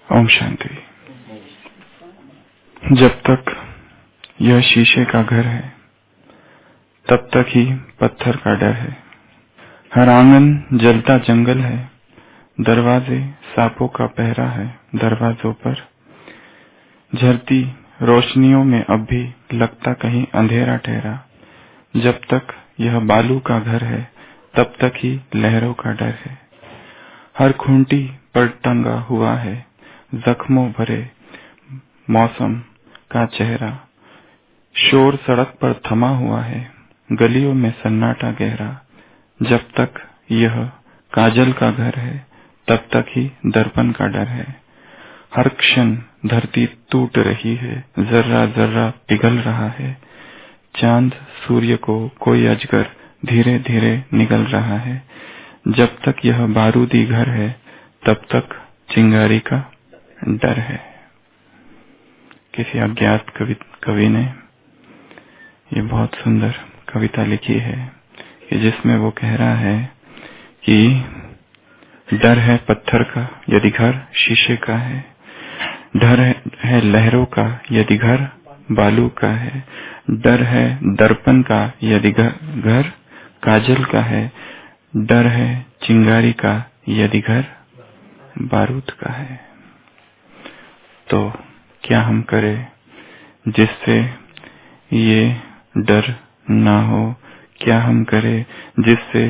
ओम शांति। जब तक यह शीशे का घर है तब तक ही पत्थर का डर है। हर आंगन जलता जंगल है, दरवाजे सांपों का पहरा है। दरवाजों पर झरती रोशनियों में अब भी लगता कहीं अंधेरा ठहरा। जब तक यह बालू का घर है तब तक ही लहरों का डर है। हर खूंटी पर टंगा हुआ है जख्मों भरे मौसम का चेहरा। शोर सड़क पर थमा हुआ है, गलियों में सन्नाटा गहरा। जब तक यह काजल का घर है तब तक ही दर्पण का डर है। हर क्षण धरती टूट रही है, जर्रा जर्रा पिघल रहा है। चांद सूर्य को कोई अजगर धीरे धीरे निगल रहा है। जब तक यह बारूदी घर है तब तक चिंगारी का डर है। किसी अज्ञात कवि ने ये बहुत सुंदर कविता लिखी है कि जिसमें वो कह रहा है कि डर है पत्थर का यदि घर शीशे का है, डर है लहरों का यदि घर बालू का है, डर है दर्पण का यदि घर काजल का है, डर है चिंगारी का यदि घर बारूद का है। तो क्या हम करें जिससे ये डर ना हो? क्या हम करें जिससे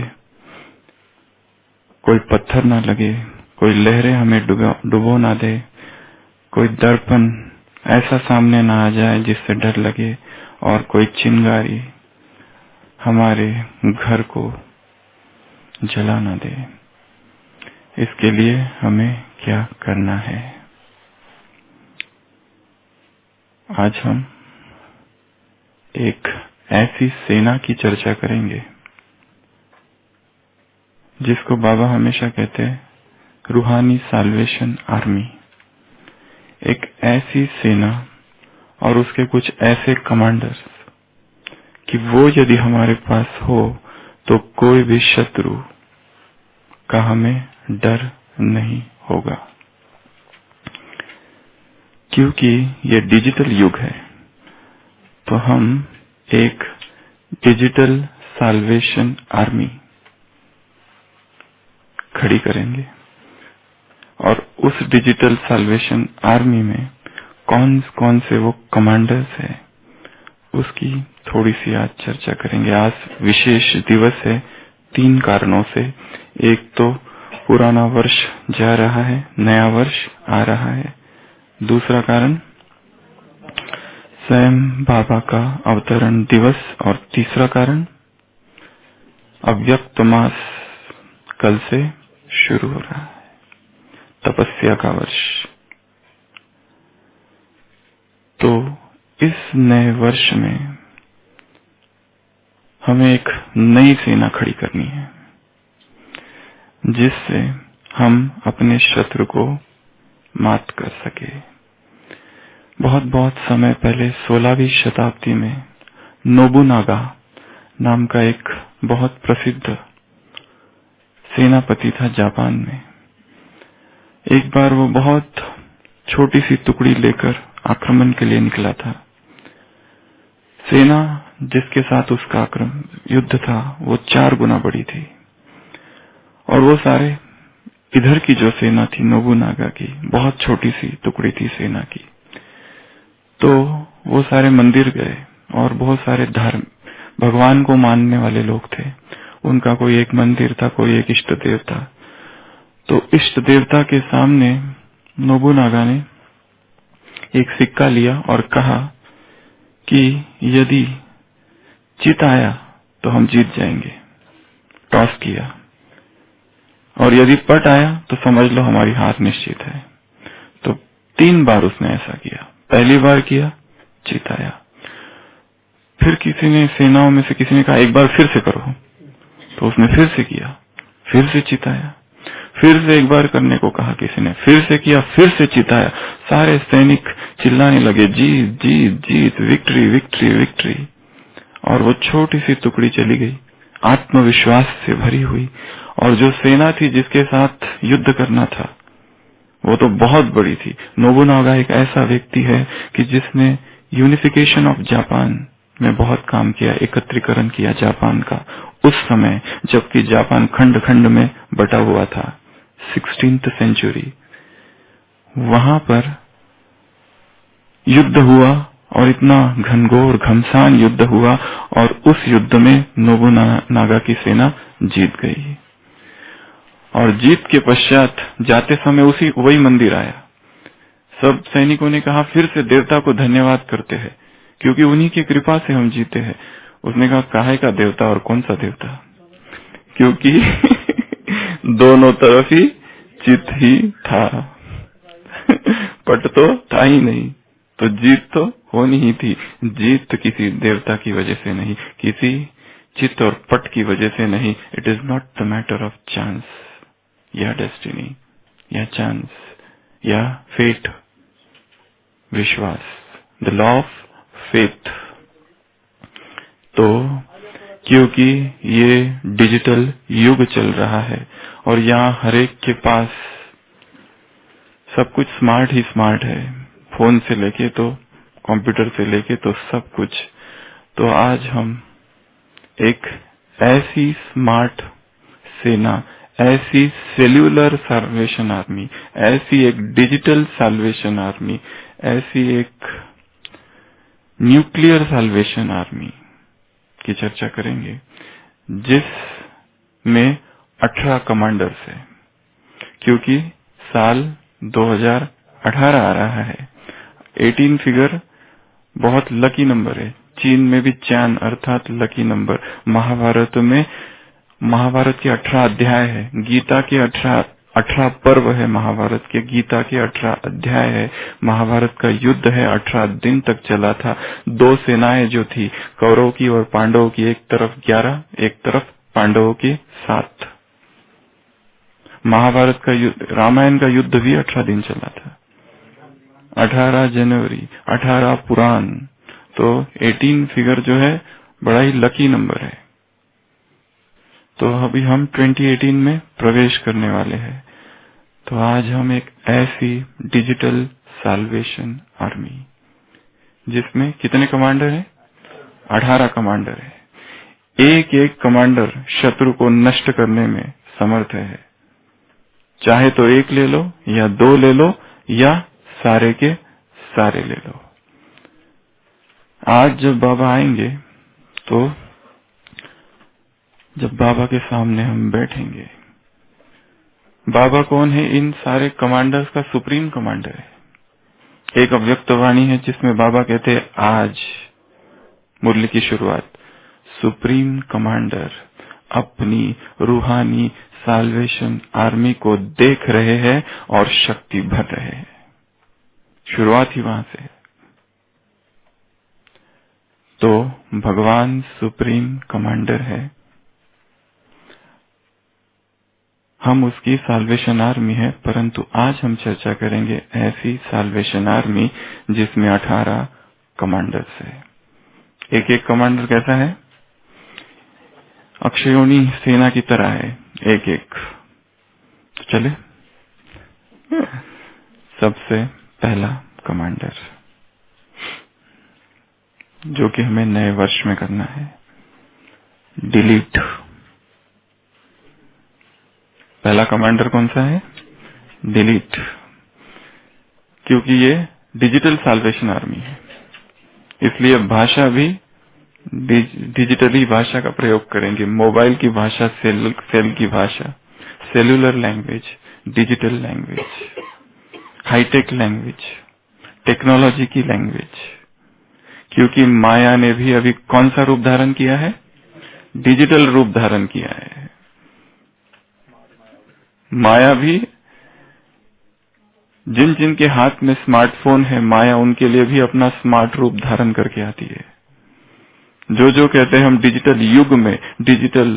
कोई पत्थर ना लगे, कोई लहरें हमें डुबो ना दे, कोई दर्पण ऐसा सामने ना आ जाए जिससे डर लगे, और कोई चिंगारी हमारे घर को जला ना दे। इसके लिए हमें क्या करना है? आज हम एक ऐसी सेना की चर्चा करेंगे जिसको बाबा हमेशा कहते हैं रूहानी साल्वेशन आर्मी। एक ऐसी सेना और उसके कुछ ऐसे कमांडर्स कि वो यदि हमारे पास हो तो कोई भी शत्रु का हमें डर नहीं होगा। क्योंकि ये डिजिटल युग है तो हम एक डिजिटल साल्वेशन आर्मी खड़ी करेंगे, और उस डिजिटल साल्वेशन आर्मी में कौन कौन से वो कमांडर्स हैं उसकी थोड़ी सी आज चर्चा करेंगे। आज विशेष दिवस है 3 कारणों से। एक तो पुराना वर्ष जा रहा है, नया वर्ष आ रहा है। दूसरा कारण स्वयं बाबा का अवतरण दिवस, और तीसरा कारण अव्यक्त मास कल से शुरू हो रहा है, तपस्या का वर्ष। तो इस नए वर्ष में हमें एक नई सेना खड़ी करनी है जिससे हम अपने शत्रु को मात कर सके। बहुत समय पहले 16वीं शताब्दी में नोबुनागा नाम का एक बहुत प्रसिद्ध सेनापति था जापान में। एक बार वो बहुत छोटी सी टुकड़ी लेकर आक्रमण के लिए निकला था। सेना जिसके साथ उसका युद्ध था वो 4 गुना बड़ी थी, और वो सारे इधर की जो सेना थी नोबुनागा की बहुत छोटी सी टुकड़ी थी सेना की। तो वो सारे मंदिर गए, और बहुत सारे भगवान को मानने वाले लोग थे। उनका कोई एक मंदिर था, कोई एक इष्ट देव था। तो इष्ट देवता के सामने नोबुनागा ने एक सिक्का लिया और कहा कि यदि जीत आया तो हम जीत जाएंगे। टॉस किया, और यदि पट आया तो समझ लो हमारी हार निश्चित है। तो 3 बार उसने ऐसा किया। पहली बार किया, जीत आया। फिर किसी ने सेनाओं में से किसी ने कहा एक बार फिर से करो, तो उसने फिर से किया, फिर से जीत आया। फिर से एक बार करने को कहा किसी ने, फिर से किया, फिर से जीत आया। सारे सैनिक चिल्लाने लगे जीत जीत जीत, विक्ट्री विक्ट्री विक्ट्री। और वो छोटी सी टुकड़ी चली गई आत्मविश्वास से भरी हुई, और जो सेना थी जिसके साथ युद्ध करना था वो तो बहुत बड़ी थी। नोबुनागा एक ऐसा व्यक्ति है कि जिसने यूनिफिकेशन ऑफ जापान में बहुत काम किया, एकत्रीकरण किया जापान का, उस समय जबकि जापान खंड खंड में बटा हुआ था। 16th सेंचुरी, वहां पर युद्ध हुआ और इतना घनघोर घमसान युद्ध हुआ और उस युद्ध में नोबुनागा की सेना जीत गई। और जीत के पश्चात जाते समय वही मंदिर आया। सब सैनिकों ने कहा फिर से देवता को धन्यवाद करते हैं क्योंकि उन्हीं की कृपा से हम जीते हैं। उसने कहा काहे का देवता और कौन सा देवता, क्योंकि दोनों तरफ ही चित ही था, पट तो था ही नहीं, तो जीत तो होनी ही थी। जीत किसी देवता की वजह से नहीं, किसी चित और पट की वजह से नहीं। It is not the matter of chance या डेस्टिनी या चांस या फेट, विश्वास, द लॉ ऑफ फेथ। तो क्योंकि ये डिजिटल युग चल रहा है और यहाँ हरेक के पास सब कुछ स्मार्ट ही स्मार्ट है, फोन से लेके तो कंप्यूटर से लेके तो सब कुछ। तो आज हम एक ऐसी स्मार्ट सेना, ऐसी सेल्यूलर साल्वेशन आर्मी, ऐसी एक डिजिटल साल्वेशन आर्मी, ऐसी एक न्यूक्लियर साल्वेशन आर्मी की चर्चा करेंगे जिसमें 18 कमांडर्स है। क्योंकि साल 2018 आ रहा है। 18 फिगर बहुत लकी नंबर है। चीन में भी चान अर्थात लकी नंबर। महाभारत के 18 अध्याय है, गीता के 18 पर्व है, महाभारत के गीता के 18 अध्याय है। महाभारत का युद्ध है, 18 दिन तक चला था। 2 सेनाएं जो थी, कौरव की और पांडवों की, एक तरफ 11, एक तरफ पांडवों की 7। महाभारत का युद्ध, रामायण का युद्ध भी 18 दिन चला था। 18 जनवरी, 18 पुराण। तो 18 फिगर जो है बड़ा ही लकी नंबर है। तो अभी हम 2018 में प्रवेश करने वाले हैं। तो आज हम एक ऐसी डिजिटल साल्वेशन आर्मी जिसमें कितने कमांडर हैं? 18 कमांडर है। एक एक कमांडर शत्रु को नष्ट करने में समर्थ है। चाहे तो एक ले लो या 2 ले लो या सारे के सारे ले लो। आज जब बाबा आएंगे तो जब बाबा के सामने हम बैठेंगे, बाबा कौन है? इन सारे कमांडर्स का सुप्रीम कमांडर है। एक अव्यक्त वाणी है जिसमें बाबा कहते हैं आज मुरली की शुरुआत, सुप्रीम कमांडर अपनी रूहानी साल्वेशन आर्मी को देख रहे हैं और शक्ति भर रहे हैं। शुरुआत ही वहां से। तो भगवान सुप्रीम कमांडर है, हम उसकी साल्वेशन आर्मी है। परंतु आज हम चर्चा करेंगे ऐसी साल्वेशन आर्मी जिसमें 18 कमांडर्स है। एक एक कमांडर कैसा है? अक्षयोनी सेना की तरह है, एक एक। तो चले, सबसे पहला कमांडर जो कि हमें नए वर्ष में करना है, डिलीट। पहला कमांडर कौन सा है? डिलीट। क्योंकि ये डिजिटल साल्वेशन आर्मी है, इसलिए भाषा भी डिजिटली भाषा का प्रयोग करेंगे। मोबाइल की भाषा, सेल की भाषा, cellular language, digital language, hitech language, technology की लैंग्वेज। क्योंकि माया ने भी अभी कौन सा रूप धारण किया है? डिजिटल रूप धारण किया है। माया भी, जिन जिन के हाथ में स्मार्टफोन है, माया उनके लिए भी अपना स्मार्ट रूप धारण करके आती है। जो जो कहते हैं हम डिजिटल युग में, डिजिटल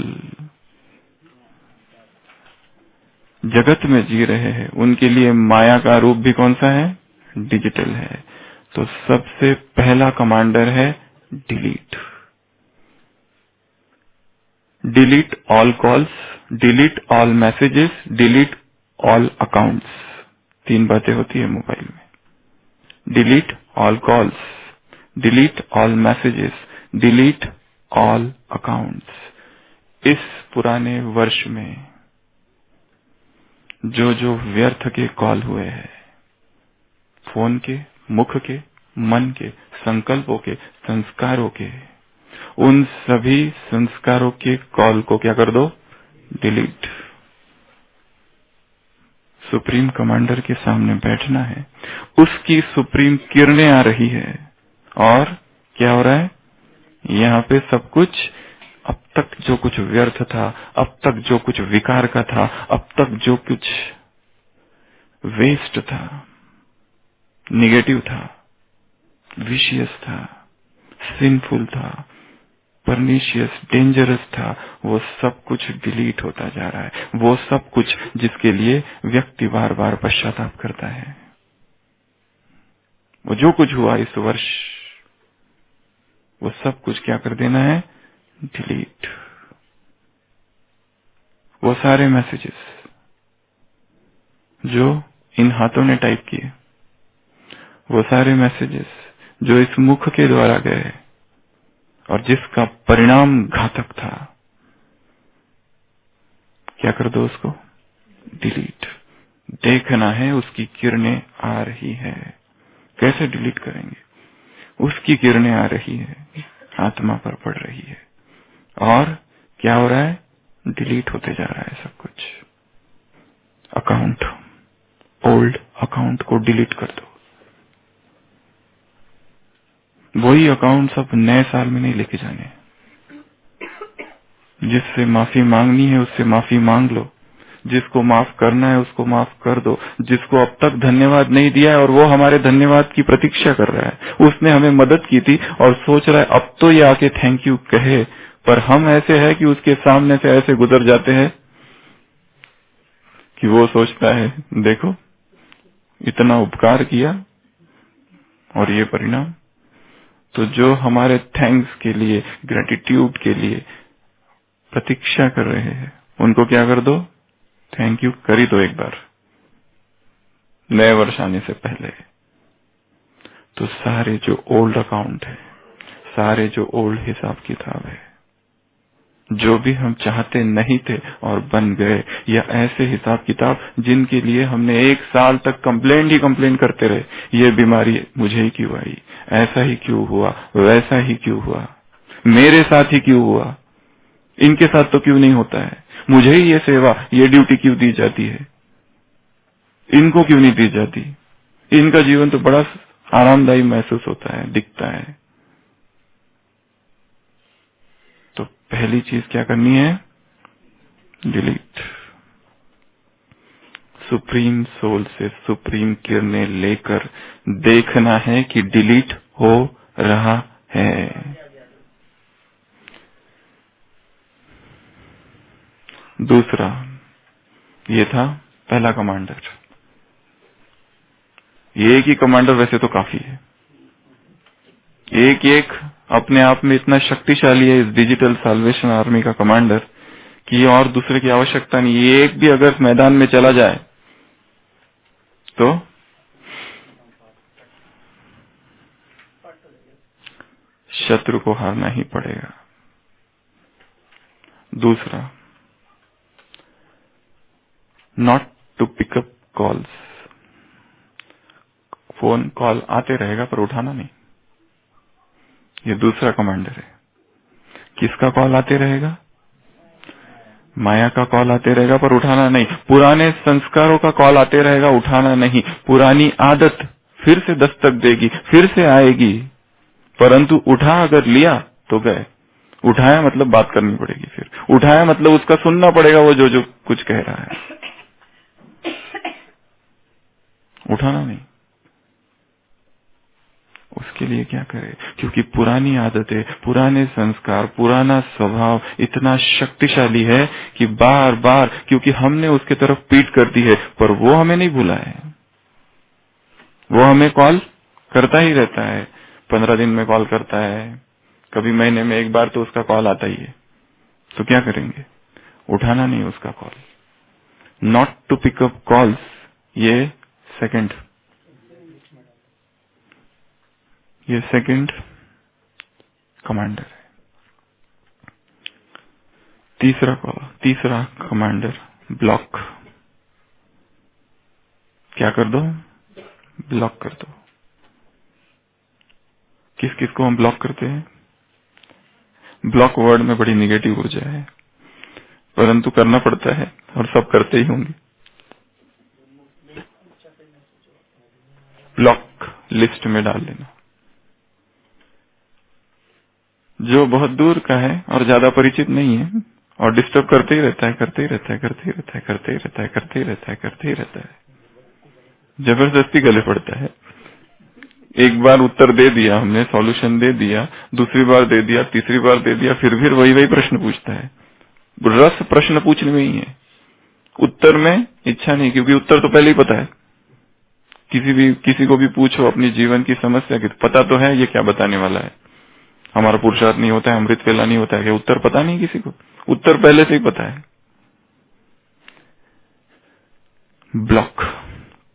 जगत में जी रहे हैं, उनके लिए माया का रूप भी कौन सा है? डिजिटल है। तो सबसे पहला कमांडर है delete. Delete all calls, delete all messages, delete all accounts. 3 बातें होती है मोबाइल में। Delete all calls, delete all messages, delete all accounts. इस पुराने वर्ष में जो जो व्यर्थ के कॉल हुए हैं, फोन के, मुख के, मन के, संकल्पों के, संस्कारों के, उन सभी संस्कारों के कॉल को क्या कर दो? डिलीट। सुप्रीम कमांडर के सामने बैठना है, उसकी सुप्रीम किरणें आ रही है और क्या हो रहा है? यहाँ पे सब कुछ, अब तक जो कुछ व्यर्थ था, अब तक जो कुछ विकार का था, अब तक जो कुछ वेस्ट था, निगेटिव था, विशियस था, सिंफुल था, परनिशियस, डेंजरस था, वो सब कुछ डिलीट होता जा रहा है। वो सब कुछ जिसके लिए व्यक्ति बार बार पश्चाताप करता है, वो जो कुछ हुआ इस वर्ष, वो सब कुछ क्या कर देना है? डिलीट। वो सारे मैसेजेस जो इन हाथों ने टाइप किए, वो सारे मैसेजेस जो इस मुख के द्वारा गए और जिसका परिणाम घातक था, क्या कर दो उसको? डिलीट। देखना है उसकी किरणें आ रही है। कैसे डिलीट करेंगे? उसकी किरणें आ रही है, आत्मा पर पड़ रही है और क्या हो रहा है? डिलीट होते जा रहा है सब कुछ। अकाउंट, ओल्ड अकाउंट को डिलीट कर दो। वही अकाउंट सब नए साल में नहीं लेके जाने। जिससे माफी मांगनी है उससे माफी मांग लो, जिसको माफ करना है उसको माफ कर दो, जिसको अब तक धन्यवाद नहीं दिया है और वो हमारे धन्यवाद की प्रतीक्षा कर रहा है, उसने हमें मदद की थी और सोच रहा है अब तो ये आके थैंक यू कहे, पर हम ऐसे है कि उसके सामने से ऐसे गुजर जाते हैं कि वो सोचता है देखो इतना उपकार किया और ये परिणाम। तो जो हमारे थैंक्स के लिए, ग्रेटिट्यूड के लिए प्रतीक्षा कर रहे हैं, उनको क्या कर दो? थैंक यू कर ही दो एक बार, नए वर्ष आने से पहले। तो सारे जो ओल्ड अकाउंट है, सारे जो ओल्ड हिसाब किताब है, जो भी हम चाहते नहीं थे और बन गए, या ऐसे हिसाब किताब जिनके लिए हमने 1 साल तक कंप्लेंट ही कंप्लेंट करते रहे, ये बीमारी मुझे ही क्यों आई, ऐसा ही क्यों हुआ, वैसा ही क्यों हुआ, मेरे साथ ही क्यों हुआ, इनके साथ तो क्यों नहीं होता है, मुझे ही ये सेवा, ये ड्यूटी क्यों दी जाती है, इनको क्यों नहीं दी जाती, इनका जीवन तो बड़ा आरामदायी महसूस होता है, दिखता है। तो पहली चीज क्या करनी है? डिलीट। सुप्रीम सोल से सुप्रीम किरणें लेकर देखना है कि डिलीट हो रहा है। दूसरा, ये था पहला कमांडर। एक ही कमांडर वैसे तो काफी है, एक एक अपने आप में इतना शक्तिशाली है इस डिजिटल साल्वेशन आर्मी का कमांडर कि और दूसरे की आवश्यकता नहीं। ये एक भी अगर मैदान में चला जाए तो शत्रु को हारना ही पड़ेगा। दूसरा, not to pick up calls. Phone call आते रहेगा पर उठाना नहीं। ये दूसरा कमांडर है। किसका कॉल आते रहेगा? माया का कॉल आते रहेगा पर उठाना नहीं। पुराने संस्कारों का कॉल आते रहेगा, उठाना नहीं। पुरानी आदत फिर से दस्तक देगी, फिर से आएगी, परंतु उठा अगर लिया तो गए। उठाया मतलब बात करनी पड़ेगी, फिर उठाया मतलब उसका सुनना पड़ेगा, वो जो जो कुछ कह रहा है। उठाना नहीं। उसके लिए क्या करे? क्योंकि पुरानी आदतें, पुराने संस्कार, पुराना स्वभाव इतना शक्तिशाली है कि बार बार, क्योंकि हमने उसके तरफ पीठ कर दी है, पर वो हमें नहीं भूला है। वो हमें कॉल करता ही रहता है, 15 दिन में कॉल करता है, कभी महीने में 1 बार तो उसका कॉल आता ही है। तो क्या करेंगे? उठाना नहीं उसका call. Not to pick up calls, ये सेकंड, ये सेकंड कमांडर है। तीसरा कमांडर ब्लॉक। क्या कर दो? ब्लॉक कर दो। किस किस को हम ब्लॉक करते हैं? ब्लॉक वर्ड में बड़ी निगेटिव ऊर्जा है, परंतु करना पड़ता है और सब करते ही होंगे। ब्लॉक लिस्ट में डाल लेना। जो बहुत दूर का है और ज्यादा परिचित नहीं है और डिस्टर्ब करते ही रहता है, जबरदस्ती गले पड़ता है। एक बार उत्तर दे दिया हमने, सॉल्यूशन दे दिया, दूसरी बार दे दिया, तीसरी बार दे दिया, फिर वही प्रश्न पूछता है। रस प्रश्न पूछने में ही है, उत्तर में इच्छा नहीं, क्योंकि उत्तर तो पहले ही पता है। किसी को भी पूछो अपनी जीवन की समस्या की, पता तो है ये क्या बताने वाला है। हमारा पुरुषार्थ नहीं होता है, अमृत वेला नहीं होता है कि उत्तर पता नहीं किसी को, उत्तर पहले से ही पता है। ब्लॉक,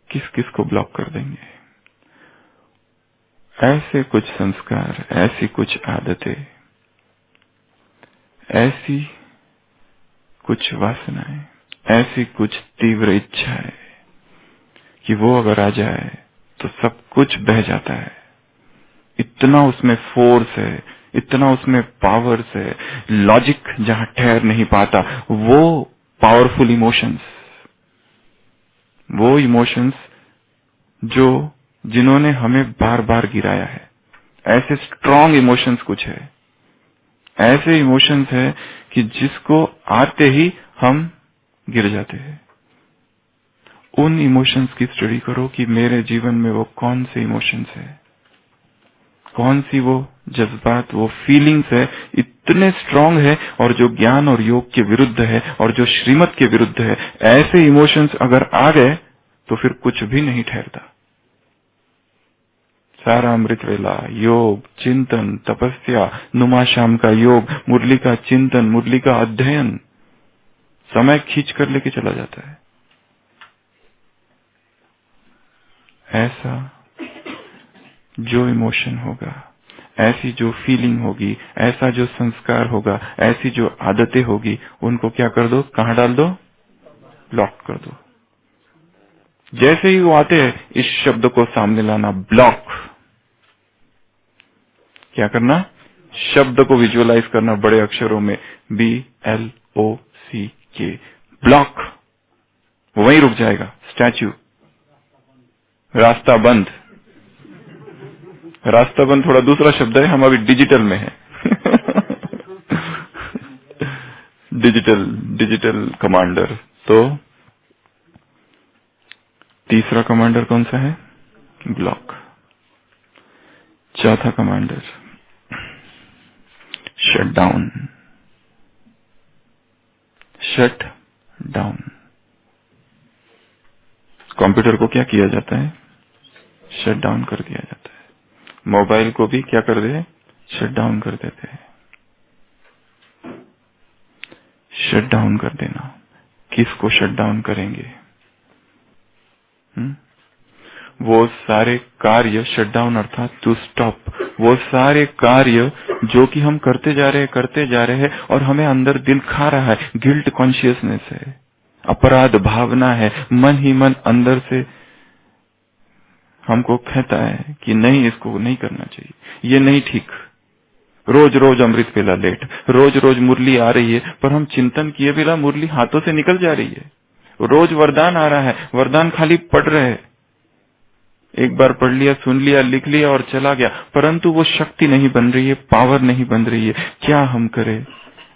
किस किस को ब्लॉक कर देंगे? ऐसे कुछ संस्कार, ऐसी कुछ आदतें, ऐसी कुछ वासनाएं, ऐसी कुछ तीव्र इच्छाएं कि वो अगर आ जाए तो सब कुछ बह जाता है। इतना उसमें फोर्स है, इतना उसमें पावर्स है, लॉजिक जहां ठहर नहीं पाता, वो पावरफुल इमोशंस जिन्होंने हमें बार बार गिराया है, ऐसे स्ट्रॉन्ग इमोशंस कुछ है, ऐसे इमोशंस है कि जिसको आते ही हम गिर जाते हैं। उन इमोशंस की स्टडी करो कि मेरे जीवन में वो कौन से इमोशंस है, कौन सी वो जज्बात, वो फीलिंग्स है, इतने स्ट्रांग है और जो ज्ञान और योग के विरुद्ध है और जो श्रीमत के विरुद्ध है। ऐसे इमोशंस अगर आ गए तो फिर कुछ भी नहीं ठहरता। सारा अमृत वेला, योग, चिंतन, तपस्या, नुमा शाम का योग, मुरली का चिंतन, मुरली का अध्ययन, समय खींच कर लेके चला जाता है। ऐसा जो इमोशन होगा, ऐसी जो फीलिंग होगी, ऐसा जो संस्कार होगा, ऐसी जो आदतें होगी, उनको क्या कर दो? कहां डाल दो? ब्लॉक कर दो। जैसे ही वो आते हैं, इस शब्द को सामने लाना, ब्लॉक। क्या करना? शब्द को विजुअलाइज करना बड़े अक्षरों में, BLOCK, ब्लॉक। वहीं रुक जाएगा स्टैच्यू। रास्ता बंद। रास्ता बंद थोड़ा दूसरा शब्द है, हम अभी डिजिटल में है। Digital commander. तो तीसरा कमांडर कौन सा है? ब्लॉक। चौथा commander shut down. Shut down. Computer को क्या किया जाता है? शट डाउन कर दिया जाता है। मोबाइल को भी क्या कर दे? शट डाउन कर देते हैं। शट डाउन कर देना। किसको शट डाउन करेंगे? वो सारे कार्य, शट डाउन अर्थात टू स्टॉप, वो सारे कार्य जो कि हम करते जा रहे हैं और हमें अंदर दिल खा रहा है, गिल्ट कॉन्शियसनेस है, अपराध भावना है, मन ही मन अंदर से हमको कहता है कि नहीं, इसको नहीं करना चाहिए, ये नहीं ठीक। रोज रोज अमृत वेला लेट, रोज रोज मुरली आ रही है पर हम चिंतन किए बिना मुरली हाथों से निकल जा रही है। रोज वरदान आ रहा है, वरदान खाली पढ़ रहे हैं, एक बार पढ़ लिया, सुन लिया, लिख लिया और चला गया, परंतु वो शक्ति नहीं बन रही है, पावर नहीं बन रही है। क्या हम करें?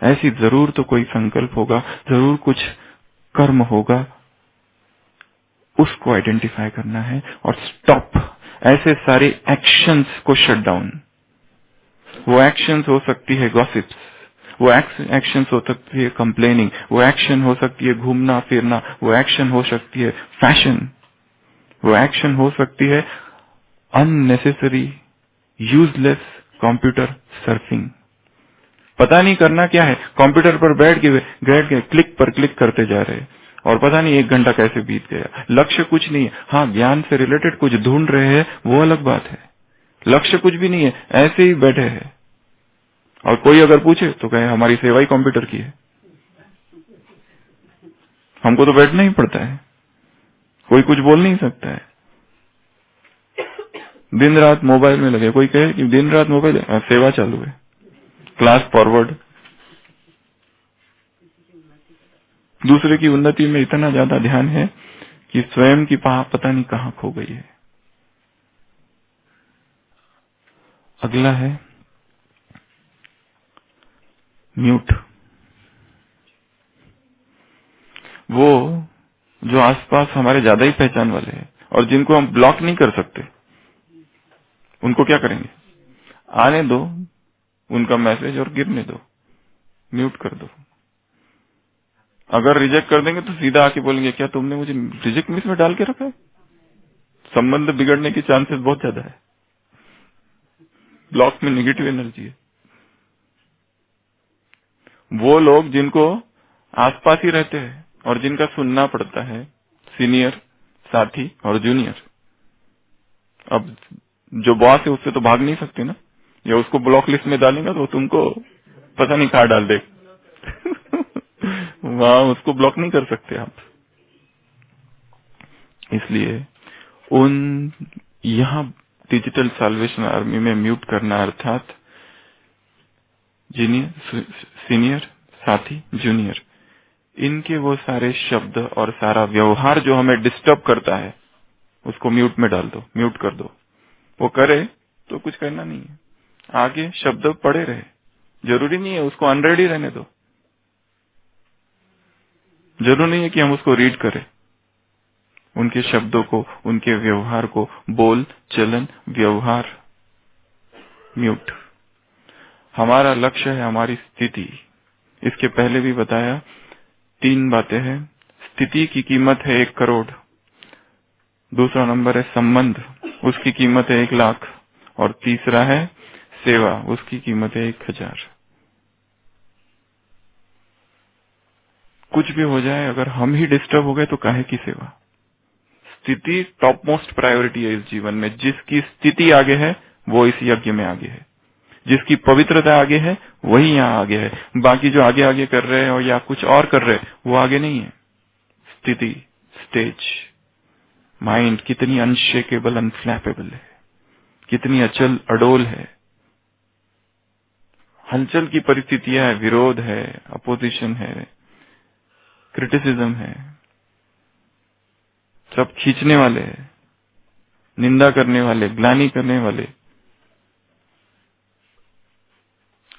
ऐसी जरूर तो कोई संकल्प होगा, जरूर कुछ कर्म होगा, उसको आइडेंटिफाई करना है और स्टॉप। ऐसे सारे एक्शंस को शट डाउन। वो एक्शंस हो सकती है गॉसिप्स, वो एक्शंस हो सकती है कंप्लेनिंग, वो एक्शन हो सकती है घूमना फिरना, वो एक्शन हो सकती है फैशन, वो एक्शन हो सकती है अननेसेसरी यूजलेस कंप्यूटर सर्फिंग। पता नहीं करना क्या है, कंप्यूटर पर बैठ के क्लिक पर क्लिक करते जा रहे, और पता नहीं 1 घंटा कैसे बीत गया। लक्ष्य कुछ नहीं है। हाँ, ज्ञान से रिलेटेड कुछ ढूंढ रहे हैं, वो अलग बात है। लक्ष्य कुछ भी नहीं है, ऐसे ही बैठे हैं। और कोई अगर पूछे तो कहे हमारी सेवा ही कंप्यूटर की है। हमको तो बैठना ही पड़ता है, कोई कुछ बोल नहीं सकता है। दिन रात मोबाइल में लगे, कोई कहे कि दिन रात मोबाइल, सेवा चालू है, क्लास फॉरवर्ड। दूसरे की उन्नति में इतना ज्यादा ध्यान है कि स्वयं की पता नहीं कहाँ खो गई है। अगला है म्यूट। वो जो आसपास हमारे ज्यादा ही पहचान वाले हैं और जिनको हम ब्लॉक नहीं कर सकते, उनको क्या करेंगे? आने दो उनका मैसेज और गिरने दो, म्यूट कर दो। अगर रिजेक्ट कर देंगे तो सीधा आके बोलेंगे क्या तुमने मुझे रिजेक्ट लिस्ट में डाल के रखा है? संबंध बिगड़ने की चांसेस बहुत ज्यादा है। ब्लॉक में नेगेटिव एनर्जी है। वो लोग जिनको आसपास ही रहते हैं और जिनका सुनना पड़ता है, सीनियर, साथी और जूनियर। अब जो बॉस है उससे तो भाग नहीं सकते ना, या उसको ब्लॉक लिस्ट में डालेंगे तो तुमको पता नहीं कहाँ डाल दे। वहां उसको ब्लॉक नहीं कर सकते आप। इसलिए उन यहाँ डिजिटल साल्वेशन आर्मी में म्यूट करना अर्थात सीनियर, साथी, जूनियर, इनके वो सारे शब्द और सारा व्यवहार जो हमें डिस्टर्ब करता है उसको म्यूट में डाल दो, म्यूट कर दो। वो करे तो कुछ करना नहीं है, आगे शब्द पड़े रहे, जरूरी नहीं है उसको अनरेडी रहने दो। जरूरी नहीं है कि हम उसको रीड करें, उनके शब्दों को, उनके व्यवहार को, बोल चलन व्यवहार म्यूट। हमारा लक्ष्य है हमारी स्थिति। इसके पहले भी बताया 3 बातें हैं। स्थिति की कीमत है 1 करोड़, दूसरा नंबर है संबंध, उसकी कीमत है 1 लाख, और तीसरा है सेवा, उसकी कीमत है 1000। कुछ भी हो जाए, अगर हम ही डिस्टर्ब हो गए तो काहे की सेवा। स्थिति टॉप मोस्ट प्रायोरिटी है इस जीवन में। जिसकी स्थिति आगे है वो इस यज्ञ में आगे है, जिसकी पवित्रता आगे है वही यहाँ आगे है। बाकी जो आगे आगे कर रहे हैं और या कुछ और कर रहे हैं वो आगे नहीं है। स्थिति, स्टेज, माइंड कितनी अनशेकेबल, अनफ्लैपेबल है, कितनी अचल अडोल है। हलचल की परिस्थितियां है, विरोध है, अपोजिशन है, क्रिटिसिज्म है, सब खींचने वाले हैं, निंदा करने वाले, ग्लानि करने वाले,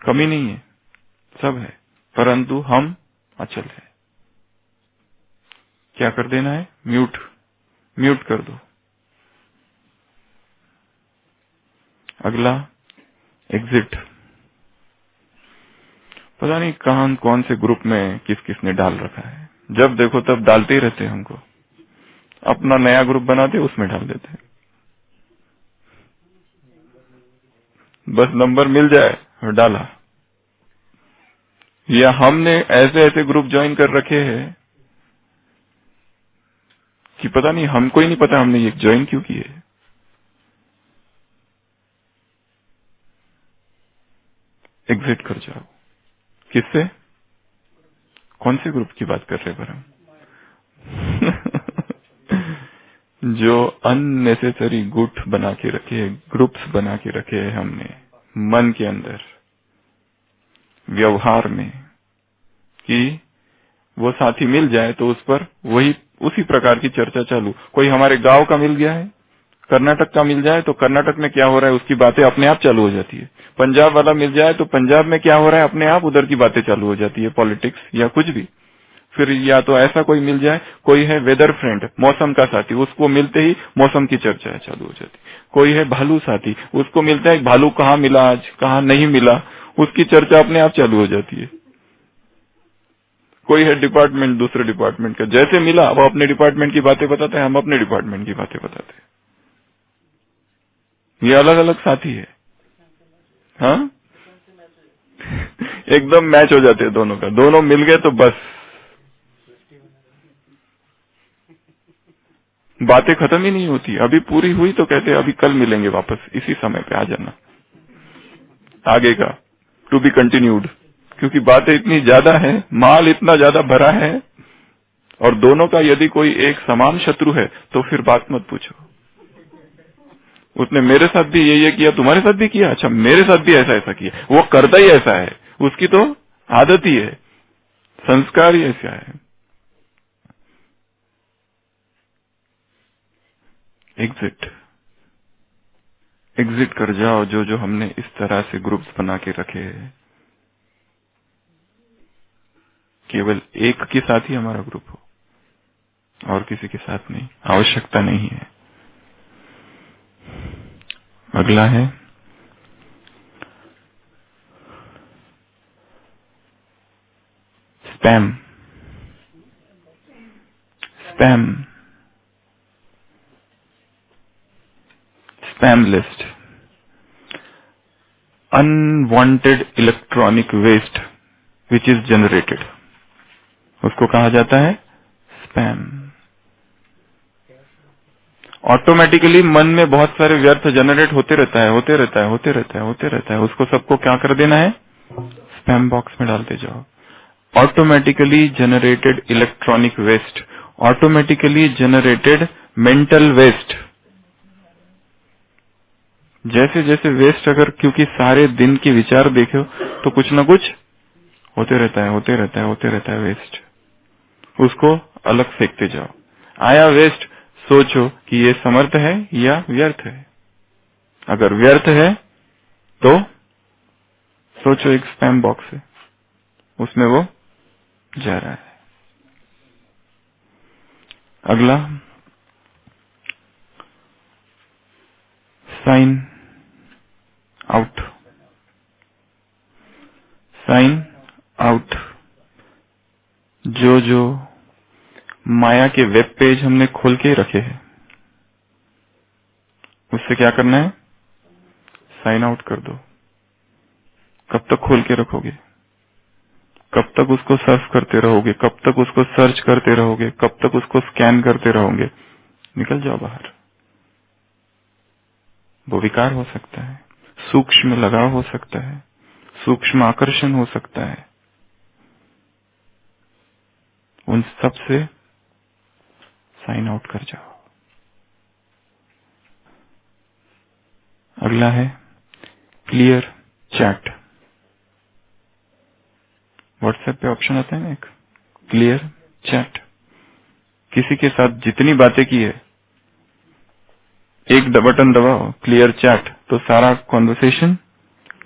कमी नहीं है, सब है, परंतु हम अचल है। क्या कर देना है? म्यूट, म्यूट कर दो। अगला एग्जिट। पता नहीं कहां कौन से ग्रुप में किस किसने डाल रखा है, जब देखो तब डालते ही रहते हैं हमको। अपना नया ग्रुप बनाते उसमें डाल देते हैं, बस नंबर मिल जाए और डाला। या हमने ऐसे ऐसे ग्रुप ज्वाइन कर रखे हैं कि पता नहीं, हमको ही नहीं पता हमने ये ज्वाइन क्यों किए। एग्जिट कर जाओ। किससे? कौन से ग्रुप की बात कर रहे हैं हम? जो अननेसेसरी गुट बना के रखे, ग्रुप्स बना के रखे हैं हमने मन के अंदर, व्यवहार में, कि वो साथी मिल जाए तो उस पर वही उसी प्रकार की चर्चा चालू। कोई हमारे गांव का मिल गया है, कर्नाटक का मिल जाए तो कर्नाटक में क्या हो रहा है उसकी बातें अपने आप चालू हो जाती है। पंजाब वाला मिल जाए तो पंजाब में क्या हो रहा है अपने आप उधर की बातें चालू हो जाती है, पॉलिटिक्स या कुछ भी। फिर या तो ऐसा कोई मिल जाए, कोई है वेदर फ्रेंड, मौसम का साथी, उसको मिलते ही मौसम की चर्चा चालू हो जाती। कोई है भालू साथी, उसको मिलता है भालू कहाँ मिला आज, कहाँ नहीं मिला, उसकी चर्चा अपने आप चालू हो जाती है। कोई है डिपार्टमेंट, दूसरे डिपार्टमेंट का, जैसे मिला वो अपने डिपार्टमेंट की बातें बताते हैं, हम अपने डिपार्टमेंट की बातें बताते हैं। ये अलग अलग साथी है। हाँ एकदम मैच हो जाते हैं दोनों का, दोनों मिल गए तो बस बातें खत्म ही नहीं होती। अभी पूरी हुई तो कहते अभी कल मिलेंगे वापस इसी समय पे आ जाना, आगे का टू बी कंटिन्यूड। क्योंकि बातें इतनी ज्यादा है, माल इतना ज्यादा भरा है, और दोनों का यदि कोई एक समान शत्रु है तो फिर बात मत पूछो। उसने मेरे साथ भी ये किया, तुम्हारे साथ भी किया, अच्छा मेरे साथ भी ऐसा ऐसा किया। वो करता ही ऐसा है, उसकी तो आदत ही है, संस्कार ही ऐसा है। एग्जिट कर जाओ जो हमने इस तरह से ग्रुप्स बना के रखे हैं। केवल एक के साथ ही हमारा ग्रुप हो और किसी के साथ नहीं, आवश्यकता नहीं है। अगला है spam. Spam list, unwanted electronic waste which is generated, उसको कहा जाता है स्पैम। ऑटोमेटिकली मन में बहुत सारे व्यर्थ जनरेट होते रहता है। उसको सबको क्या कर देना है, स्पैम बॉक्स में डालते जाओ। Automatically generated electronic waste, automatically generated mental waste. जैसे जैसे वेस्ट, अगर क्योंकि सारे दिन के विचार देखो तो कुछ ना कुछ होते रहता है वेस्ट, उसको अलग फेंकते जाओ। आया वेस्ट, सोचो कि ये समर्थ है या व्यर्थ है। अगर व्यर्थ है तो सोचो एक स्पैम बॉक्स है, उसमें वो जा रहा है। अगला साइन आउट। जो माया के वेब पेज हमने खोल के रखे हैं, उससे क्या करना है, साइन आउट कर दो। कब तक खोल के रखोगे, कब तक उसको सर्फ करते रहोगे, कब तक उसको सर्च करते रहोगे, कब तक उसको स्कैन करते रहोगे। निकल जाओ बाहर। वो विकार हो सकता है, सूक्ष्म लगाव हो सकता है, सूक्ष्म आकर्षण हो सकता है, उन सब से साइन आउट कर जाओ। अगला है क्लियर चैट। व्हाट्सएप पे ऑप्शन आता है ना एक, क्लियर चैट। किसी के साथ जितनी बातें की है, एक बटन दबाओ क्लियर चैट, तो सारा कॉन्वर्सेशन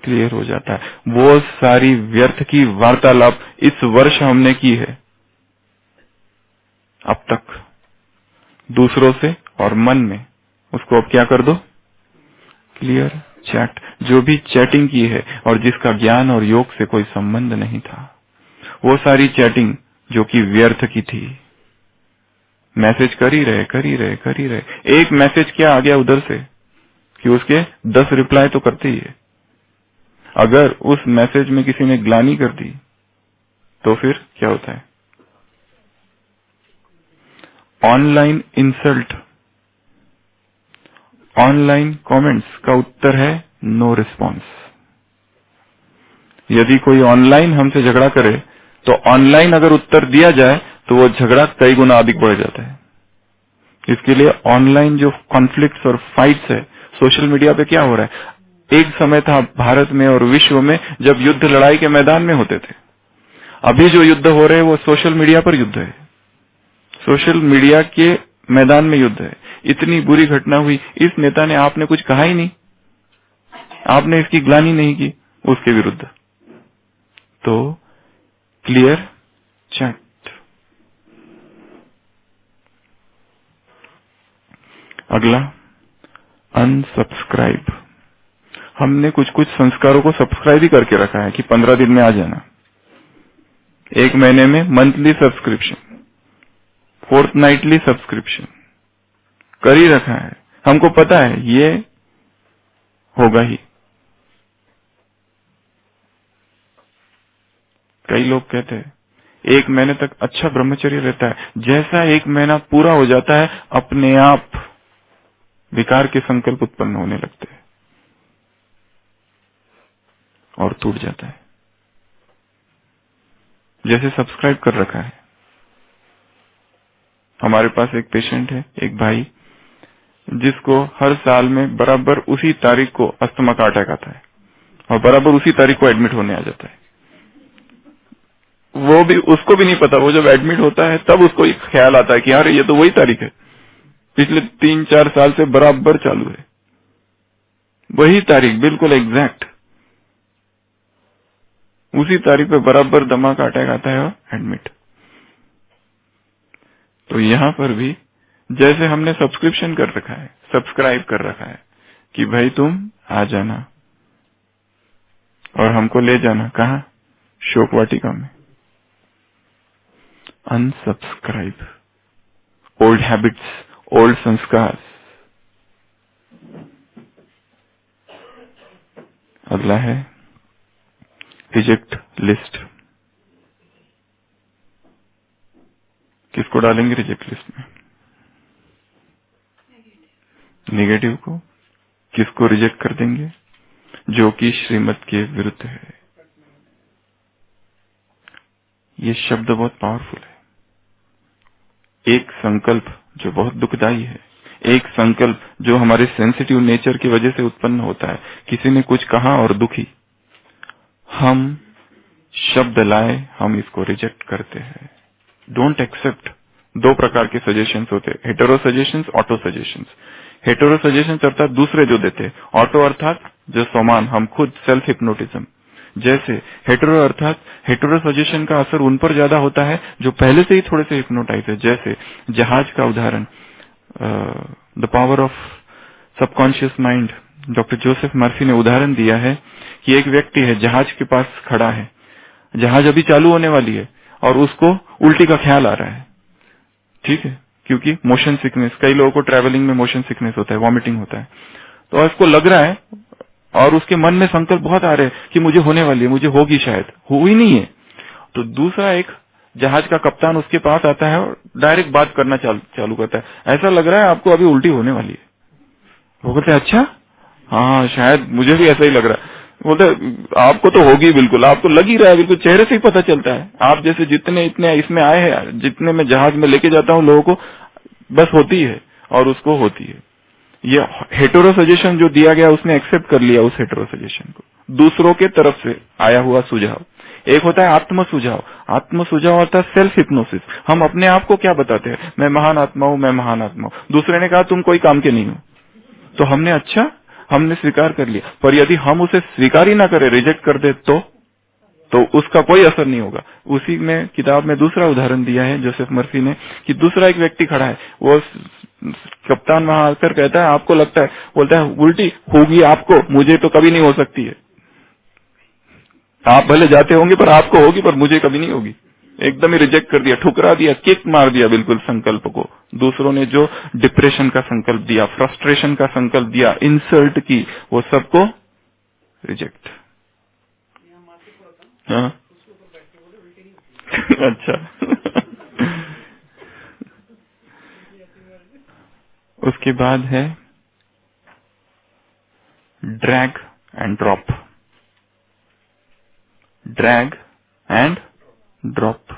क्लियर हो जाता है। वो सारी व्यर्थ की वार्तालाप इस वर्ष हमने की है अब तक दूसरों से और मन में, उसको अब क्या कर दो, क्लियर चैट। जो भी चैटिंग की है और जिसका ज्ञान और योग से कोई संबंध नहीं था, वो सारी चैटिंग जो कि व्यर्थ की थी, मैसेज कर ही रहे। एक मैसेज क्या आ गया उधर से कि उसके 10 रिप्लाई तो करते ही है। अगर उस मैसेज में किसी ने ग्लानि कर दी तो फिर क्या होता है, ऑनलाइन इंसल्ट, ऑनलाइन कमेंट्स का उत्तर है नो रिस्पॉन्स। यदि कोई ऑनलाइन हमसे झगड़ा करे तो ऑनलाइन अगर उत्तर दिया जाए तो वो झगड़ा कई गुना अधिक बढ़ जाता है। इसके लिए ऑनलाइन जो कॉन्फ्लिक्ट्स और फाइट्स है, सोशल मीडिया पे क्या हो रहा है, एक समय था भारत में और विश्व में जब युद्ध लड़ाई के मैदान में होते थे। अभी जो युद्ध हो रहे हैं वो सोशल मीडिया पर युद्ध है, सोशल मीडिया के मैदान में युद्ध है। इतनी बुरी घटना हुई, इस नेता ने आपने कुछ कहा ही नहीं, आपने इसकी ग्लानि नहीं की उसके विरुद्ध। तो क्लियर चैट। अगला अनसब्सक्राइब। हमने कुछ संस्कारों को सब्सक्राइब ही करके रखा है कि 15 दिन में आ जाना, 1 महीने में मंथली सब्सक्रिप्शन, फोर्टनाइटली सब्सक्रिप्शन कर ही रखा है। हमको पता है ये होगा ही। कई लोग कहते हैं 1 महीने तक अच्छा ब्रह्मचर्य रहता है। जैसा 1 महीना पूरा हो जाता है, अपने आप विकार के संकल्प उत्पन्न होने लगते हैं और टूट जाता है। जैसे सब्सक्राइब कर रखा है। हमारे पास एक पेशेंट है, एक भाई, जिसको हर साल में बराबर उसी तारीख को अस्थमा का अटैक आता है और बराबर उसी तारीख को एडमिट होने आ जाता है। वो भी, उसको भी नहीं पता, वो जब एडमिट होता है तब उसको एक ख्याल आता है कि यार ये तो वही तारीख है, पिछले 3-4 साल से बराबर चालू है, वही तारीख, बिल्कुल एग्जैक्ट उसी तारीख पे बराबर दमा का अटैक आता है और एडमिट। तो यहां पर भी जैसे हमने सब्सक्रिप्शन कर रखा है, सब्सक्राइब कर रखा है कि भाई तुम आ जाना और हमको ले जाना, कहा? शोक वाटिका में। अनसब्सक्राइब, ओल्ड हैबिट्स, ओल्ड संस्कार। अगला है रिजेक्ट लिस्ट। किसको डालेंगे रिजेक्ट लिस्ट में? नेगेटिव को। किसको रिजेक्ट कर देंगे? जो कि श्रीमत के विरुद्ध है। ये शब्द बहुत पावरफुल है। एक संकल्प जो बहुत दुखदाई है, एक संकल्प जो हमारे सेंसिटिव नेचर की वजह से उत्पन्न होता है। किसी ने कुछ कहा और दुखी, हम शब्द लाए, हम इसको रिजेक्ट करते हैं। Don't accept. 2 प्रकार के सजेशंस होते हैं, hetero suggestions, auto suggestions. Hetero suggestions अर्थात दूसरे जो देते हैं, ऑटो अर्थात जो समान, हम खुद, सेल्फ हिप्नोटिज्म। जैसे हेटेरो अर्थात हेटेरो सजेशन का असर उन पर ज्यादा होता है जो पहले से ही थोड़े से हिप्नोटाइज है। जैसे जहाज का उदाहरण, the power of subconscious mind. Doctor Joseph Murphy ने उदाहरण दिया है कि एक व्यक्ति है, जहाज के पास खड़ा है, जहाज अभी चालू होने वाली है और उसको उल्टी का ख्याल आ रहा है, ठीक है, क्योंकि मोशन सिकनेस, कई लोगों को ट्रैवलिंग में मोशन सिकनेस होता है, वॉमिटिंग होता है, तो उसको लग रहा है और उसके मन में संकल्प बहुत आ रहे हैं कि मुझे होने वाली है, मुझे होगी, शायद हुई नहीं है। तो दूसरा एक जहाज का कप्तान उसके पास आता है और डायरेक्ट बात करना चालू करता है, ऐसा लग रहा है आपको अभी उल्टी होने वाली है। वो कहते हैं अच्छा, हाँ शायद मुझे भी ऐसा ही लग रहा है। बोलते आपको तो होगी, बिल्कुल आपको लग ही रहा है, बिल्कुल चेहरे से ही पता चलता है। आप जैसे जितने इतने इसमें आए हैं, जितने मैं जहाज में लेके जाता हूँ लोगों को, बस होती है और उसको होती है। ये हेटेरो सजेशन जो दिया गया, उसने एक्सेप्ट कर लिया उस हेटेरो सजेशन को, दूसरों के तरफ से आया हुआ सुझाव। एक होता है आत्म सुझाव। आत्म सुझाव अर्थात सेल्फ हिप्नोसिस। हम अपने आप को क्या बताते हैं? मैं महान आत्मा हूं, मैं महान आत्मा हूं। दूसरे ने कहा तुम कोई काम के नहीं हो, तो हमने अच्छा, हमने स्वीकार कर लिया। पर यदि हम उसे स्वीकार ही ना करें, रिजेक्ट कर दे, तो उसका कोई असर नहीं होगा। उसी में किताब में दूसरा उदाहरण दिया है जोसेफ मर्फी ने कि दूसरा एक व्यक्ति खड़ा है, वो कप्तान वहां आकर कहता है आपको लगता है, बोलता है उल्टी होगी आपको, मुझे तो कभी नहीं हो सकती है। आप भले जाते होंगे पर आपको होगी, पर मुझे कभी नहीं होगी। एकदम ही रिजेक्ट कर दिया, ठुकरा दिया, किक मार दिया बिल्कुल संकल्प को। दूसरों ने जो डिप्रेशन का संकल्प दिया, फ्रस्ट्रेशन का संकल्प दिया, इंसल्ट की, वो सबको रिजेक्ट। हाँ अच्छा उसके बाद है drag and drop. Drag and drop.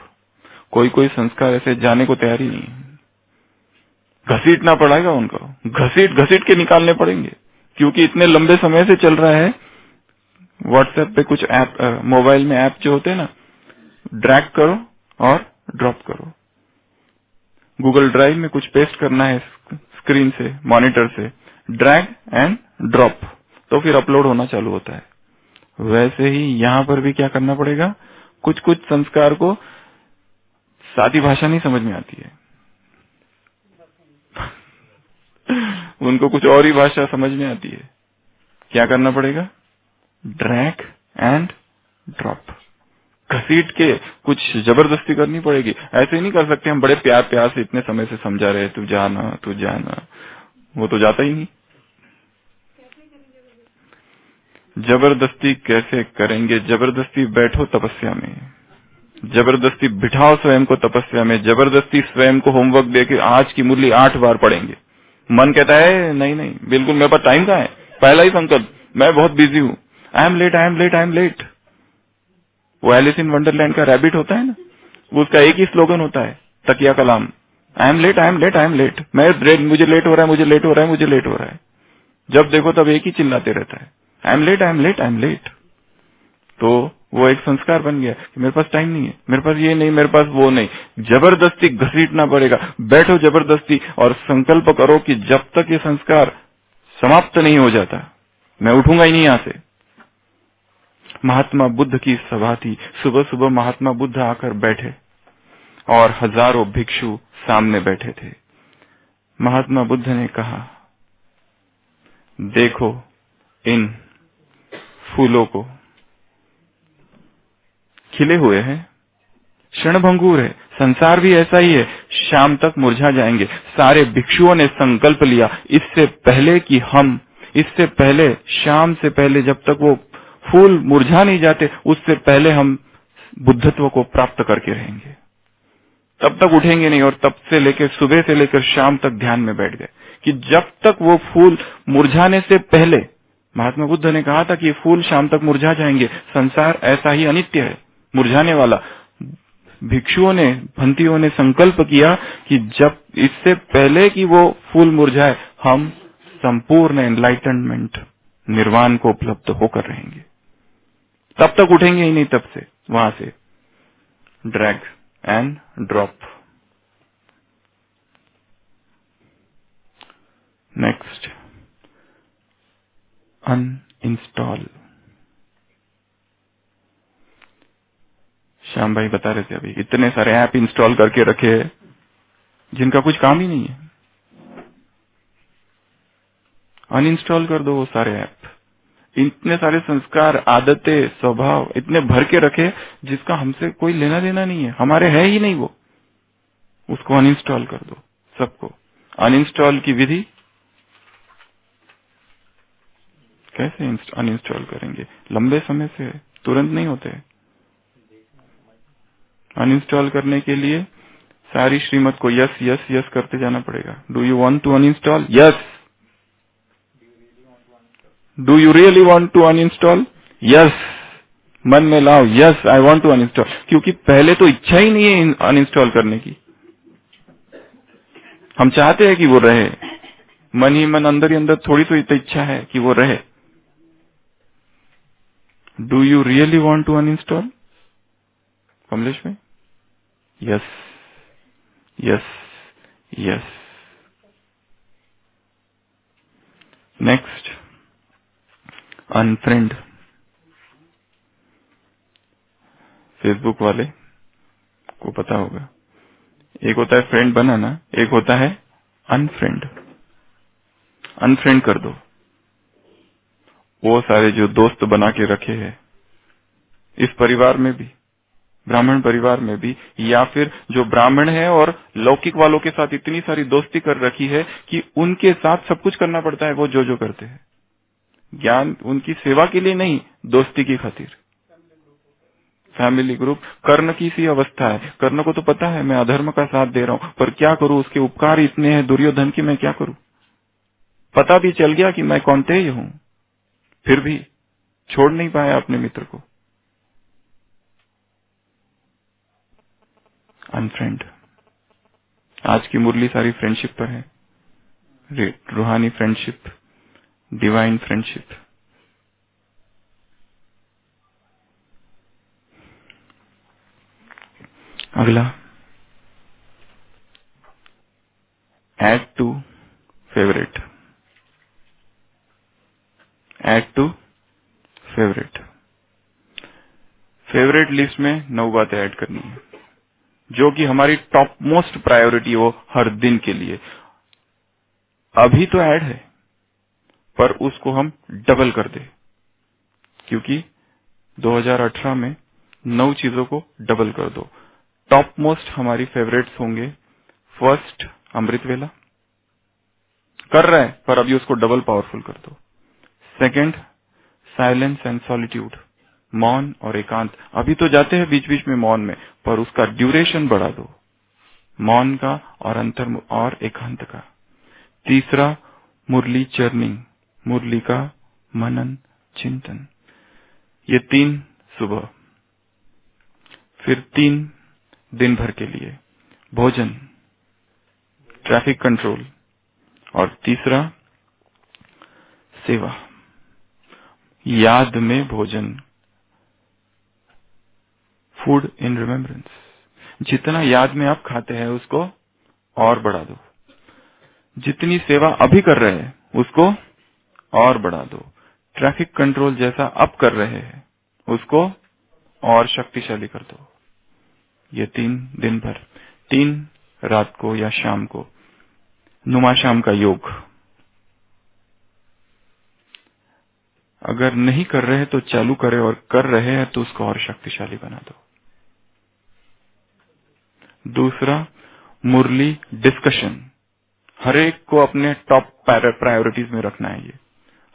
कोई कोई संस्कार ऐसे जाने को तैयार ही नहीं है, घसीटना पड़ेगा उनको, घसीट घसीट के निकालने पड़ेंगे, क्योंकि इतने लंबे समय से चल रहा है। व्हाट्सएप पे कुछ ऐप, मोबाइल में ऐप जो होते हैं ना, ड्रैग करो और ड्रॉप करो। गूगल ड्राइव में कुछ पेस्ट करना है स्क्रीन से, मॉनिटर से, ड्रैग एंड ड्रॉप, तो फिर अपलोड होना चालू होता है। वैसे ही यहां पर भी क्या करना पड़ेगा, कुछ कुछ संस्कार को सादी भाषा नहीं समझ में आती है, उनको कुछ और ही भाषा समझ में आती है। क्या करना पड़ेगा? Drag and drop. घसीट के, कुछ जबरदस्ती करनी पड़ेगी। ऐसे ही नहीं कर सकते हम, बड़े प्यार प्यार से इतने समय से समझा रहे तू जाना तू जाना, वो तो जाता ही नहीं। जबरदस्ती कैसे करेंगे? जबरदस्ती बैठो तपस्या में, जबरदस्ती बिठाओ स्वयं को तपस्या में, जबरदस्ती स्वयं को होमवर्क दे के आज की मुरली 8 बार पढ़ेंगे। मन कहता है नहीं नहीं, बिल्कुल मेरे पास टाइम कहाँ है। पहला ही संकल्प, मैं बहुत बिजी हूँ, I am late, I am late, I am late. वो एलिस इन वंडरलैंड का रैबिट होता है ना, उसका एक ही स्लोगन होता है, तकिया कलाम, I am late, I am late, I am late. मुझे लेट हो रहा है, मुझे लेट हो रहा है, मुझे लेट हो रहा है। जब देखो तब एक ही चिल्लाते रहता है, I am late, I am late, I am late. तो वो एक संस्कार बन गया कि मेरे पास टाइम नहीं है, मेरे पास ये नहीं, मेरे पास वो नहीं। जबरदस्ती घसीटना पड़ेगा। बैठो जबरदस्ती और संकल्प करो कि जब तक ये संस्कार समाप्त नहीं हो जाता मैं उठूंगा ही नहीं यहां से। महात्मा बुद्ध की सभा थी। सुबह सुबह महात्मा बुद्ध आकर बैठे और हजारों भिक्षु सामने बैठे थे। महात्मा बुद्ध ने कहा, देखो इन फूलों को, खिले हुए हैं, क्षणभंगुर है, संसार भी ऐसा ही है, शाम तक मुरझा जाएंगे। सारे भिक्षुओं ने संकल्प लिया, इससे पहले शाम से पहले जब तक वो फूल मुरझा नहीं जाते, उससे पहले हम बुद्धत्व को प्राप्त करके रहेंगे, तब तक उठेंगे नहीं। और तब से लेकर सुबह से लेकर शाम तक ध्यान में बैठ गए कि जब तक वो फूल मुरझाने से पहले, महात्मा बुद्ध ने कहा था कि ये फूल शाम तक मुरझा जाएंगे, संसार ऐसा ही अनित्य है, मुरझाने वाला। भिक्षुओं ने, भंतियों ने संकल्प किया कि जब इससे पहले कि वो फूल मुरझाए हम संपूर्ण एनलाइटनमेंट, निर्वाण को उपलब्ध होकर रहेंगे, तब तक उठेंगे ही नहीं। तब से वहां से drag and drop. Next, uninstall. Shyam भाई बता रहे थे अभी, इतने सारे ऐप इंस्टॉल करके रखे हैं जिनका कुछ काम ही नहीं है। अनइंस्टॉल कर दो वो सारे ऐप। इतने सारे संस्कार, आदतें, स्वभाव इतने भर के रखे जिसका हमसे कोई लेना देना नहीं है, हमारे है ही नहीं वो, उसको अनइंस्टॉल कर दो सबको। अनइंस्टॉल की विधि कैसे अनइंस्टॉल करेंगे? लंबे समय से, तुरंत नहीं होते। अनइंस्टॉल करने के लिए सारी श्रीमत को यस यस यस करते जाना पड़ेगा। Do you want to uninstall? Yes. Do you really want to uninstall? Yes. मन में लाओ, yes I want to uninstall. क्योंकि पहले तो इच्छा ही नहीं है अनइंस्टॉल करने की, हम चाहते हैं कि वो रहे, मन ही मन, अंदर ही अंदर थोड़ी तो इच्छा है कि वो रहे। Do you really want to uninstall Kamlesh bhai? Yes yes yes. Next, unfriend. Facebook वाले को पता होगा, एक होता है फ्रेंड बनाना, एक होता है अनफ्रेंड। अनफ्रेंड कर दो वो सारे जो दोस्त बना के रखे हैं, इस परिवार में भी, ब्राह्मण परिवार में भी, या फिर जो ब्राह्मण है और लौकिक वालों के साथ इतनी सारी दोस्ती कर रखी है कि उनके साथ सब कुछ करना पड़ता है वो जो करते हैं। ज्ञान उनकी सेवा के लिए नहीं, दोस्ती की खातिर। Family group. कर्ण की सी अवस्था है, कर्ण को तो पता है मैं अधर्म का साथ दे रहा हूं, पर क्या करूं, उसके उपकार इतने हैं दुर्योधन की, मैं क्या करूं। पता भी चल गया कि मैं कौन्तेय हूं, फिर भी छोड़ नहीं पाया अपने मित्र को। अनफ्रेंड। आज की मुरली सारी फ्रेंडशिप पर है, रूहानी फ्रेंडशिप, डिवाइन फ्रेंडशिप। अगला, add to favourite. Add to favourite. Favourite list में 9 बातें ऐड करनी है जो कि हमारी टॉप मोस्ट प्रायोरिटी हो हर दिन के लिए। अभी तो ऐड है पर उसको हम डबल कर दे, क्योंकि 2018 में 9 चीजों को डबल कर दो। टॉप मोस्ट हमारी फेवरेट्स होंगे। फर्स्ट, अमृत वेला कर रहे हैं पर अभी उसको डबल पावरफुल कर दो। सेकंड, साइलेंस एंड सॉलिट्यूड, मौन और एकांत। अभी तो जाते हैं बीच बीच में मौन में, पर उसका ड्यूरेशन बढ़ा दो, मौन का और अंतर और एकांत का। तीसरा, मुरली चर्निंग, मुरली का मनन चिंतन। ये 3 सुबह, फिर 3 दिन भर के लिए भोजन, ट्रैफिक कंट्रोल, और तीसरा सेवा, याद में भोजन, फूड इन रिमेम्बरेंस। जितना याद में आप खाते हैं उसको और बढ़ा दो, जितनी सेवा अभी कर रहे हैं उसको और बढ़ा दो, ट्रैफिक कंट्रोल जैसा अब कर रहे हैं उसको और शक्तिशाली कर दो। ये 3 दिन भर, 3 रात को या शाम को, नुमा शाम का योग। अगर नहीं कर रहे तो चालू करें, और कर रहे हैं तो उसको और शक्तिशाली बना दो। दूसरा, मुरली डिस्कशन। हर एक को अपने टॉप प्रायोरिटीज में रखना है। ये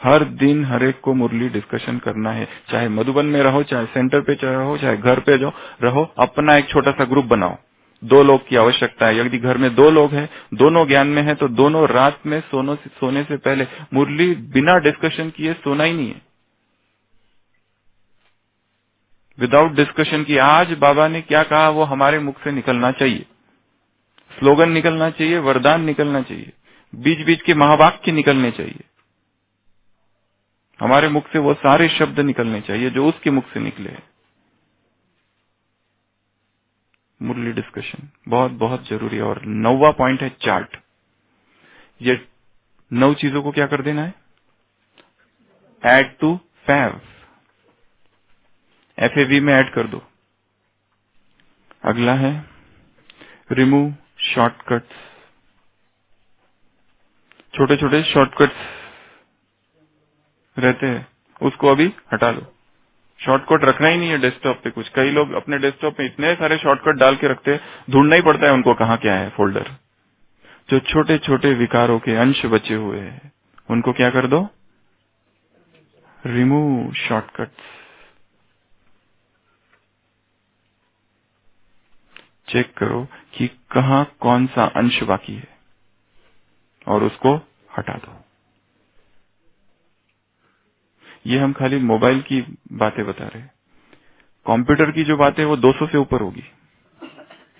हर दिन हर एक को मुरली डिस्कशन करना है, चाहे मधुबन में रहो, चाहे सेंटर पे रहो, चाहे घर पे जो रहो, अपना एक छोटा सा ग्रुप बनाओ। 2 लोग की आवश्यकता है। यदि घर में 2 लोग हैं, दोनों ज्ञान में है, तो दोनों रात में सोने से पहले मुरली बिना डिस्कशन किए सोना ही नहीं है। विदाउट डिस्कशन की आज बाबा ने क्या कहा वो हमारे मुख से निकलना चाहिए, स्लोगन निकलना चाहिए, वरदान निकलना चाहिए, बीच बीच के महावाक्य निकलने चाहिए। हमारे मुख से वो सारे शब्द निकलने चाहिए जो उसके मुख से निकले। मुरली डिस्कशन बहुत बहुत जरूरी है। और 9वां पॉइंट है चार्ट। ये 9 चीजों को क्या कर देना है? ऐड टू फैव, FAV में ऐड कर दो। अगला है रिमूव शॉर्टकट्स। छोटे छोटे शॉर्टकट्स रहते हैं, उसको अभी हटा लो। शॉर्टकट रखना ही नहीं है डेस्कटॉप पे कुछ। कई लोग अपने डेस्कटॉप पे इतने सारे शॉर्टकट डाल के रखते हैं, ढूंढना ही पड़ता है उनको कहाँ क्या है फोल्डर। जो छोटे छोटे विकारों के अंश बचे हुए हैं उनको क्या कर दो? Remove shortcuts. चेक करो कि कहाँ कौन सा अंश बाकी है और उसको हटा दो। ये हम खाली मोबाइल की बातें बता रहे हैं। कंप्यूटर की जो बातें वो 200 से ऊपर होगी।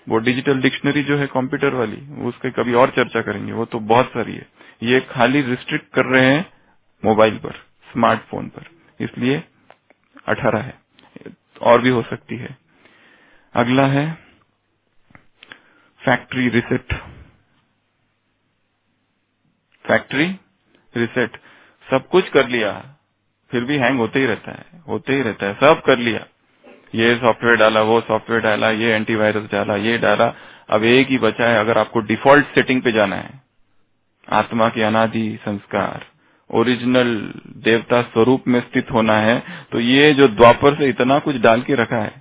वो डिजिटल डिक्शनरी जो है कंप्यूटर वाली, उसके कभी और चर्चा करेंगे, वो तो बहुत सारी है। ये खाली रिस्ट्रिक्ट कर रहे हैं मोबाइल पर, स्मार्टफोन पर, इसलिए 18 है, और भी हो सकती है। अगला है फैक्ट्री रिसेट। फैक्ट्री रिसेट, सब कुछ कर लिया फिर भी हैंग होते ही रहता है, सब कर लिया, ये सॉफ्टवेयर डाला, वो सॉफ्टवेयर डाला, ये एंटीवायरस डाला, ये डाला, अब एक ही बचा है। अगर आपको डिफॉल्ट सेटिंग पे जाना है, आत्मा के अनादि संस्कार, ओरिजिनल देवता स्वरूप में स्थित होना है, तो ये जो द्वापर से इतना कुछ डाल के रखा है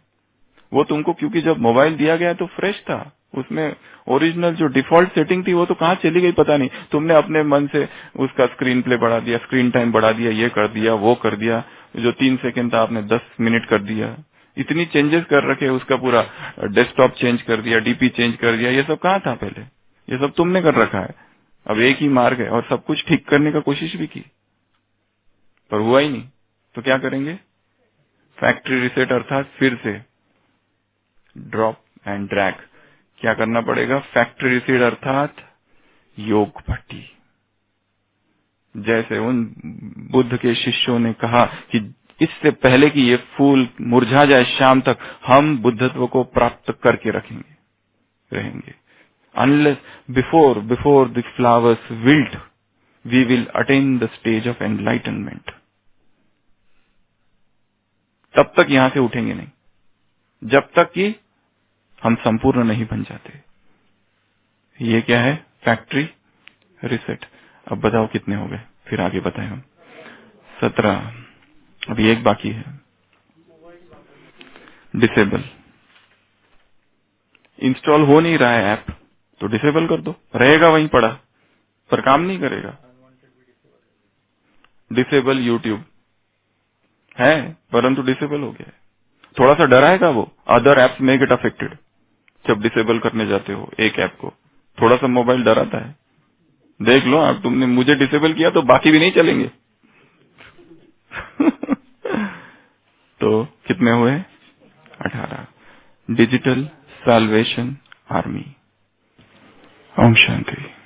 वो तुमको, क्योंकि जब मोबाइल दिया गया तो फ्रेश था, उसमें ओरिजिनल जो डिफॉल्ट सेटिंग थी वो तो कहाँ चली गई पता नहीं। तुमने अपने मन से उसका स्क्रीन प्ले बढ़ा दिया, स्क्रीन टाइम बढ़ा दिया, ये कर दिया, वो कर दिया, जो 3 सेकंड था आपने 10 मिनट कर दिया। इतनी चेंजेस कर रखे, उसका पूरा डेस्कटॉप चेंज कर दिया, डीपी चेंज कर दिया। ये सब कहाँ था पहले? ये सब तुमने कर रखा है। अब एक ही मार्ग है और सब कुछ ठीक करने का कोशिश भी की पर हुआ ही नहीं, तो क्या करेंगे? फैक्ट्री रिसेट, अर्थात फिर से ड्रॉप एंड ड्रैग। क्या करना पड़ेगा? फैक्ट्री रिसेट अर्थात योग भट्टी। जैसे उन बुद्ध के शिष्यों ने कहा कि इससे पहले कि ये फूल मुरझा जाए शाम तक, हम बुद्धत्व को प्राप्त करके रहेंगे। Unless before the flowers wilt, we will attain the stage of enlightenment. तब तक यहां से उठेंगे नहीं, जब तक कि हम संपूर्ण नहीं बन जाते। ये क्या है? Factory reset. अब बताओ कितने हो गए, फिर आगे बताएं हम। 17। अभी एक बाकी है, डिसेबल। इंस्टॉल हो नहीं रहा है ऐप तो डिसेबल कर दो, रहेगा वहीं पड़ा पर काम नहीं करेगा। डिसेबल यूट्यूब है, परंतु डिसेबल हो गया है। थोड़ा सा डराएगा वो, अदर एप्स में गेट अफेक्टेड। जब डिसेबल करने जाते हो एक ऐप को, थोड़ा सा मोबाइल डराता है। देख लो आप, तुमने मुझे डिसेबल किया तो बाकी भी नहीं चलेंगे। तो कितने हुए? 18। Digital salvation army. ओम शांति।